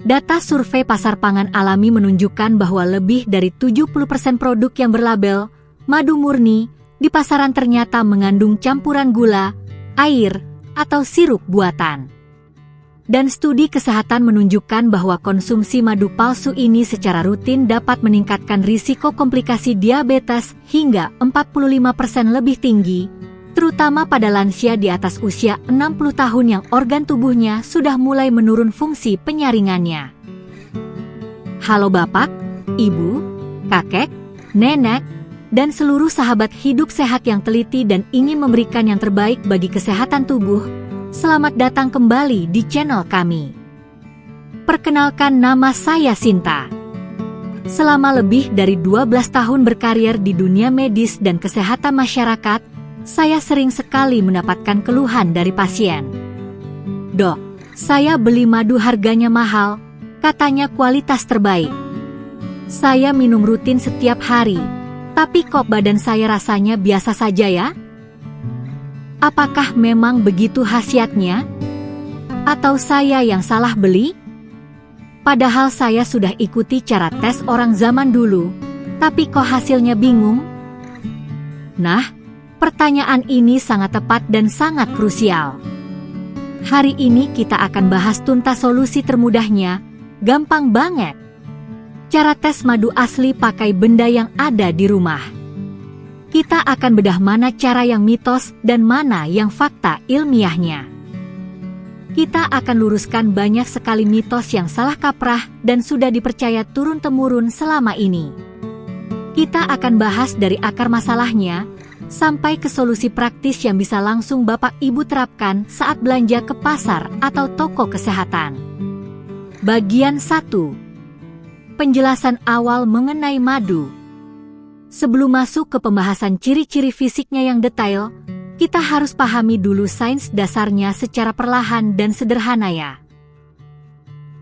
Data survei pasar pangan alami menunjukkan bahwa lebih dari 70% produk yang berlabel madu murni di pasaran ternyata mengandung campuran gula, air, atau sirup buatan. Dan studi kesehatan menunjukkan bahwa konsumsi madu palsu ini secara rutin dapat meningkatkan risiko komplikasi diabetes hingga 45% lebih tinggi, terutama pada lansia di atas usia 60 tahun yang organ tubuhnya sudah mulai menurun fungsi penyaringannya. Halo Bapak, Ibu, Kakek, Nenek, dan seluruh sahabat hidup sehat yang teliti dan ingin memberikan yang terbaik bagi kesehatan tubuh. Selamat datang kembali di channel kami. Perkenalkan, nama saya Sinta. Selama lebih dari 12 tahun berkarir di dunia medis dan kesehatan masyarakat, saya sering sekali mendapatkan keluhan dari pasien. Dok, saya beli madu harganya mahal, katanya kualitas terbaik. Saya minum rutin setiap hari, tapi kok badan saya rasanya biasa saja ya? Apakah memang begitu khasiatnya? Atau saya yang salah beli? Padahal saya sudah ikuti cara tes orang zaman dulu, tapi kok hasilnya bingung? Nah, pertanyaan ini sangat tepat dan sangat krusial. Hari ini kita akan bahas tuntas solusi termudahnya, gampang banget. Cara tes madu asli pakai benda yang ada di rumah. Kita akan bedah mana cara yang mitos dan mana yang fakta ilmiahnya. Kita akan luruskan banyak sekali mitos yang salah kaprah dan sudah dipercaya turun-temurun selama ini. Kita akan bahas dari akar masalahnya, sampai ke solusi praktis yang bisa langsung Bapak Ibu terapkan saat belanja ke pasar atau toko kesehatan. Bagian 1. Penjelasan awal mengenai madu. Sebelum masuk ke pembahasan ciri-ciri fisiknya yang detail, kita harus pahami dulu sains dasarnya secara perlahan dan sederhana ya.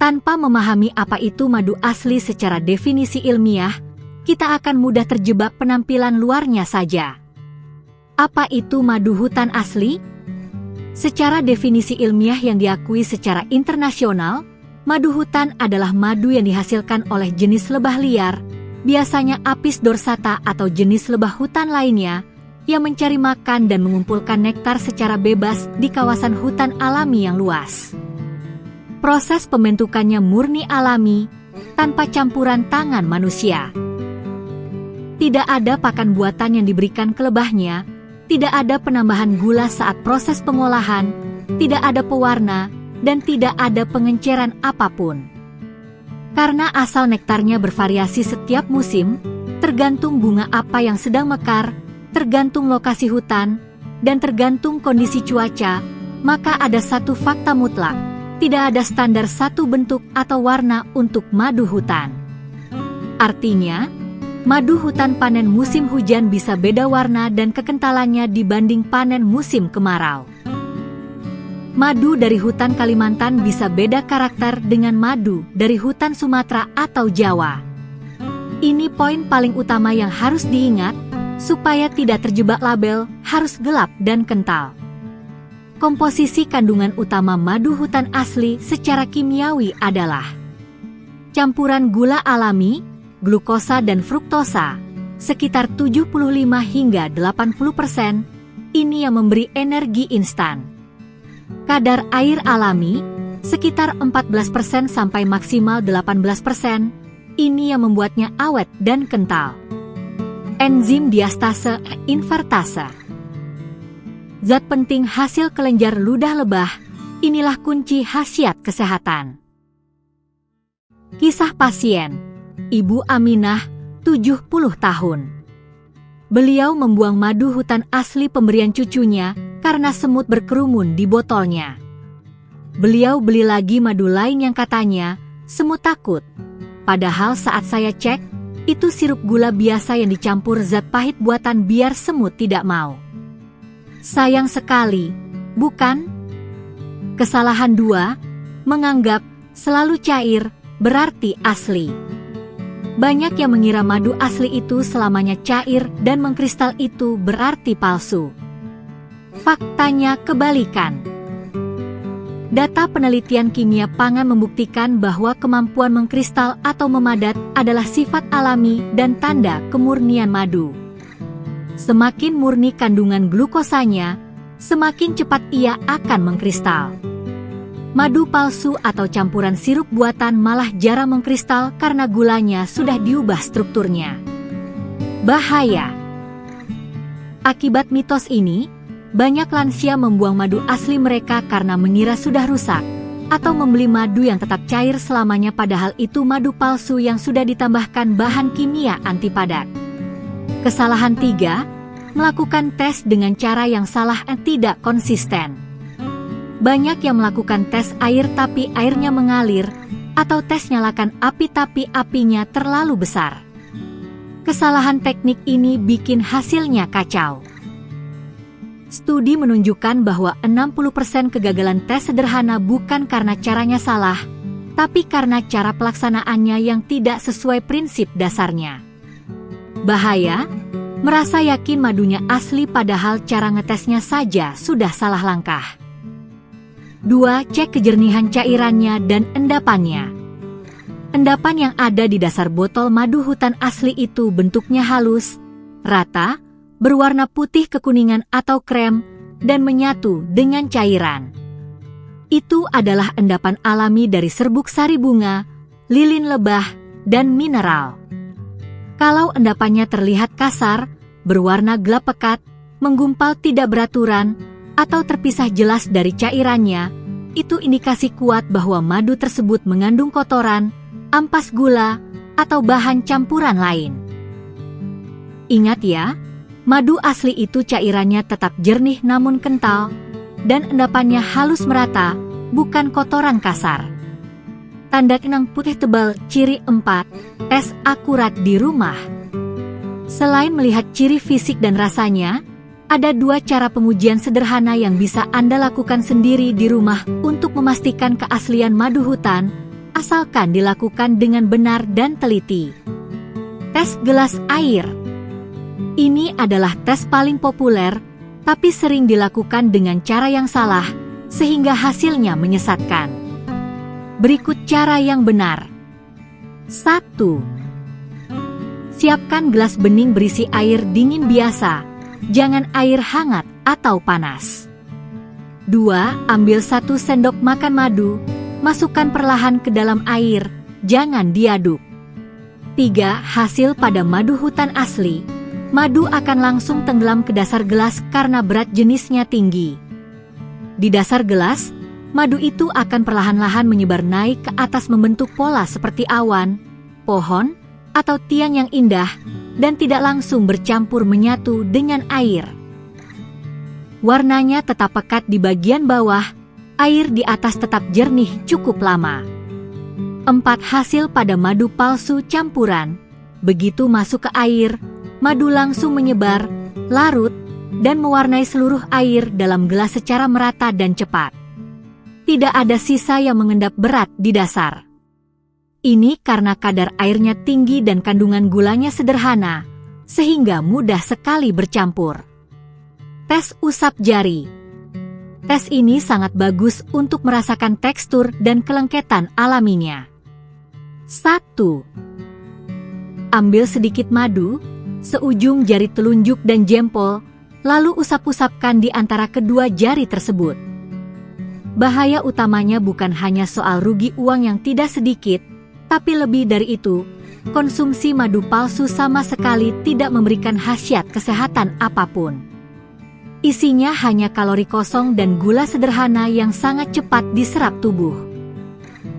Tanpa memahami apa itu madu asli secara definisi ilmiah, kita akan mudah terjebak penampilan luarnya saja. Apa itu madu hutan asli? Secara definisi ilmiah yang diakui secara internasional, madu hutan adalah madu yang dihasilkan oleh jenis lebah liar, biasanya Apis dorsata atau jenis lebah hutan lainnya, yang mencari makan dan mengumpulkan nektar secara bebas di kawasan hutan alami yang luas. Proses pembentukannya murni alami, tanpa campuran tangan manusia. Tidak ada pakan buatan yang diberikan ke lebahnya, tidak ada penambahan gula saat proses pengolahan, tidak ada pewarna, dan tidak ada pengenceran apapun. Karena asal nektarnya bervariasi setiap musim, tergantung bunga apa yang sedang mekar, tergantung lokasi hutan, dan tergantung kondisi cuaca, maka ada satu fakta mutlak, tidak ada standar satu bentuk atau warna untuk madu hutan. Artinya, madu hutan panen musim hujan bisa beda warna dan kekentalannya dibanding panen musim kemarau. Madu dari hutan Kalimantan bisa beda karakter dengan madu dari hutan Sumatera atau Jawa. Ini poin paling utama yang harus diingat, supaya tidak terjebak label harus gelap dan kental. Komposisi kandungan utama madu hutan asli secara kimiawi adalah campuran gula alami, glukosa dan fruktosa, sekitar 75 hingga 80%, ini yang memberi energi instan. Kadar air alami, sekitar 14% sampai maksimal 18%, ini yang membuatnya awet dan kental. Enzim diastase invertase. Zat penting hasil kelenjar ludah lebah, inilah kunci khasiat kesehatan. Kisah pasien, Ibu Aminah, 70 tahun. Beliau membuang madu hutan asli pemberian cucunya, karena semut berkerumun di botolnya. Beliau beli lagi madu lain yang katanya, semut takut. Padahal saat saya cek, itu sirup gula biasa yang dicampur zat pahit buatan biar semut tidak mau. Sayang sekali, bukan? Kesalahan 2, menganggap selalu cair, berarti asli. Banyak yang mengira madu asli itu selamanya cair dan mengkristal itu berarti palsu. Faktanya kebalikan. Data penelitian kimia pangan membuktikan bahwa kemampuan mengkristal atau memadat adalah sifat alami dan tanda kemurnian madu. Semakin murni kandungan glukosanya, semakin cepat ia akan mengkristal. Madu palsu atau campuran sirup buatan malah jarang mengkristal karena gulanya sudah diubah strukturnya. Bahaya. Akibat mitos ini, banyak lansia membuang madu asli mereka karena mengira sudah rusak, atau membeli madu yang tetap cair selamanya padahal itu madu palsu yang sudah ditambahkan bahan kimia anti padat. Kesalahan 3, melakukan tes dengan cara yang salah dan tidak konsisten. Banyak yang melakukan tes air tapi airnya mengalir, atau tes nyalakan api tapi apinya terlalu besar. Kesalahan teknik ini bikin hasilnya kacau. Studi menunjukkan bahwa 60% kegagalan tes sederhana bukan karena caranya salah, tapi karena cara pelaksanaannya yang tidak sesuai prinsip dasarnya. Bahaya, merasa yakin madunya asli padahal cara ngetesnya saja sudah salah langkah. 2. Cek kejernihan cairannya dan endapannya. Endapan yang ada di dasar botol madu hutan asli itu bentuknya halus, rata, berwarna putih kekuningan atau krem, dan menyatu dengan cairan. Itu adalah endapan alami dari serbuk sari bunga, lilin lebah, dan mineral. Kalau endapannya terlihat kasar, berwarna gelap pekat, menggumpal tidak beraturan, atau terpisah jelas dari cairannya, itu indikasi kuat bahwa madu tersebut mengandung kotoran, ampas gula, atau bahan campuran lain. Ingat ya, madu asli itu cairannya tetap jernih namun kental, dan endapannya halus merata, bukan kotoran kasar. Tanda kenang putih tebal, ciri 4, tes akurat di rumah. Selain melihat ciri fisik dan rasanya, ada 2 cara pengujian sederhana yang bisa Anda lakukan sendiri di rumah untuk memastikan keaslian madu hutan, asalkan dilakukan dengan benar dan teliti. Tes gelas air. Ini adalah tes paling populer, tapi sering dilakukan dengan cara yang salah, sehingga hasilnya menyesatkan. Berikut cara yang benar. 1. Siapkan gelas bening berisi air dingin biasa, jangan air hangat atau panas. 2. Ambil 1 sendok makan madu, masukkan perlahan ke dalam air, jangan diaduk. 3. Hasil pada madu hutan asli. Madu akan langsung tenggelam ke dasar gelas karena berat jenisnya tinggi. Di dasar gelas, madu itu akan perlahan-lahan menyebar naik ke atas membentuk pola seperti awan, pohon, atau tiang yang indah, dan tidak langsung bercampur menyatu dengan air. Warnanya tetap pekat di bagian bawah, air di atas tetap jernih cukup lama. 4. Hasil pada madu palsu campuran. Begitu masuk ke air, madu langsung menyebar, larut, dan mewarnai seluruh air dalam gelas secara merata dan cepat. Tidak ada sisa yang mengendap berat di dasar. Ini karena kadar airnya tinggi dan kandungan gulanya sederhana, sehingga mudah sekali bercampur. Tes usap jari. Tes ini sangat bagus untuk merasakan tekstur dan kelengketan alaminya. 1. Ambil sedikit madu, seujung jari telunjuk dan jempol, lalu usap-usapkan di antara kedua jari tersebut. Bahaya utamanya bukan hanya soal rugi uang yang tidak sedikit, tapi lebih dari itu, konsumsi madu palsu sama sekali tidak memberikan khasiat kesehatan apapun. Isinya hanya kalori kosong dan gula sederhana yang sangat cepat diserap tubuh.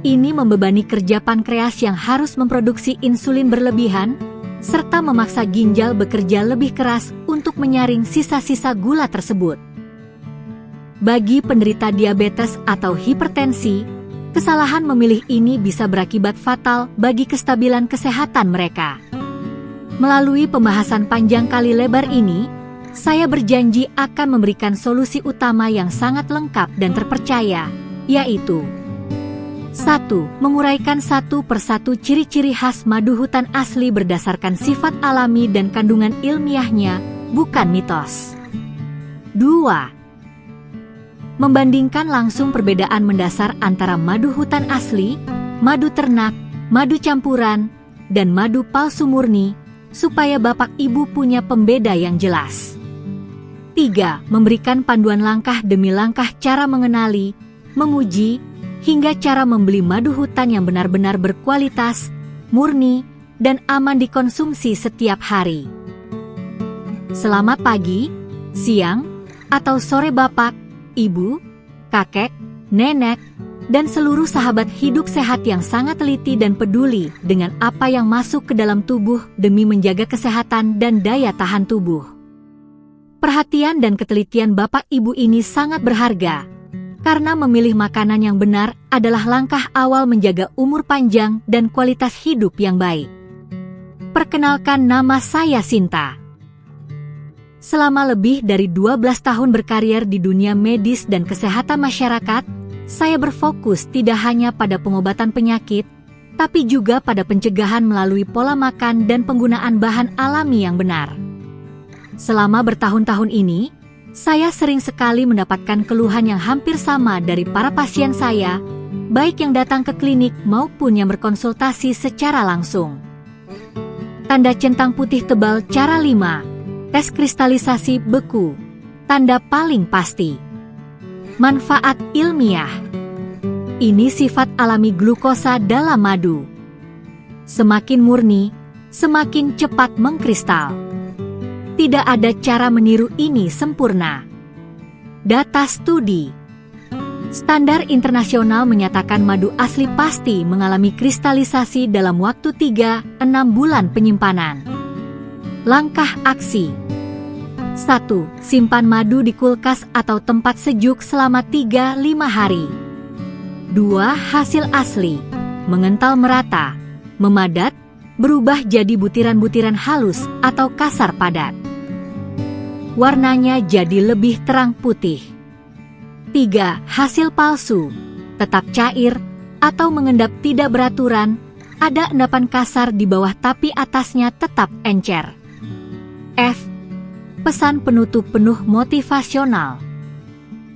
Ini membebani kerja pankreas yang harus memproduksi insulin berlebihan, serta memaksa ginjal bekerja lebih keras untuk menyaring sisa-sisa gula tersebut. Bagi penderita diabetes atau hipertensi, kesalahan memilih ini bisa berakibat fatal bagi kestabilan kesehatan mereka. Melalui pembahasan panjang kali lebar ini, saya berjanji akan memberikan solusi utama yang sangat lengkap dan terpercaya, yaitu 1. Menguraikan satu persatu ciri-ciri khas madu hutan asli berdasarkan sifat alami dan kandungan ilmiahnya, bukan mitos. 2. membandingkan langsung perbedaan mendasar antara madu hutan asli, madu ternak, madu campuran, dan madu palsu murni, supaya Bapak Ibu punya pembeda yang jelas. 3. Memberikan panduan langkah demi langkah cara mengenali, menguji, hingga cara membeli madu hutan yang benar-benar berkualitas, murni, dan aman dikonsumsi setiap hari. Selamat pagi, siang, atau sore Bapak, Ibu, kakek, nenek, dan seluruh sahabat hidup sehat yang sangat teliti dan peduli dengan apa yang masuk ke dalam tubuh demi menjaga kesehatan dan daya tahan tubuh. Perhatian dan ketelitian Bapak Ibu ini sangat berharga, karena memilih makanan yang benar adalah langkah awal menjaga umur panjang dan kualitas hidup yang baik. Perkenalkan, nama saya Sinta. Selama lebih dari 12 tahun berkarir di dunia medis dan kesehatan masyarakat, saya berfokus tidak hanya pada pengobatan penyakit, tapi juga pada pencegahan melalui pola makan dan penggunaan bahan alami yang benar. Selama bertahun-tahun ini, saya sering sekali mendapatkan keluhan yang hampir sama dari para pasien saya, baik yang datang ke klinik maupun yang berkonsultasi secara langsung. Tanda centang putih tebal cara 5. Tes kristalisasi beku. Tanda paling pasti. Manfaat ilmiah. Ini sifat alami glukosa dalam madu. Semakin murni, semakin cepat mengkristal. Tidak ada cara meniru ini sempurna. Data studi. Standar internasional menyatakan madu asli pasti mengalami kristalisasi dalam waktu 3-6 bulan penyimpanan. Langkah aksi. 1. Simpan madu di kulkas atau tempat sejuk selama 3-5 hari. 2. Hasil asli. Mengental merata, memadat, berubah jadi butiran-butiran halus atau kasar padat. Warnanya jadi lebih terang putih. 3. Hasil palsu. Tetap cair atau mengendap tidak beraturan, ada endapan kasar di bawah tapi atasnya tetap encer. F. Pesan penutup penuh motivasional.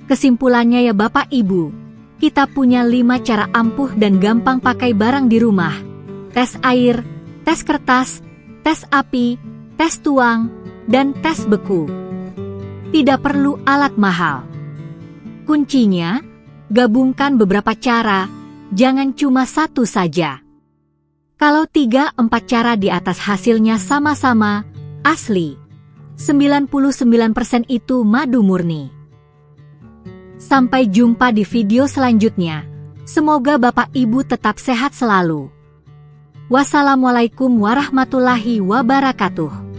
Kesimpulannya ya Bapak Ibu, kita punya 5 cara ampuh dan gampang pakai barang di rumah. Tes air, tes kertas, tes api, tes tuang, dan tes beku. Tidak perlu alat mahal. Kuncinya, gabungkan beberapa cara, jangan cuma satu saja. Kalau 3-4 cara di atas hasilnya sama-sama asli, 99% itu madu murni. Sampai jumpa di video selanjutnya. Semoga Bapak Ibu tetap sehat selalu. Wassalamualaikum warahmatullahi wabarakatuh.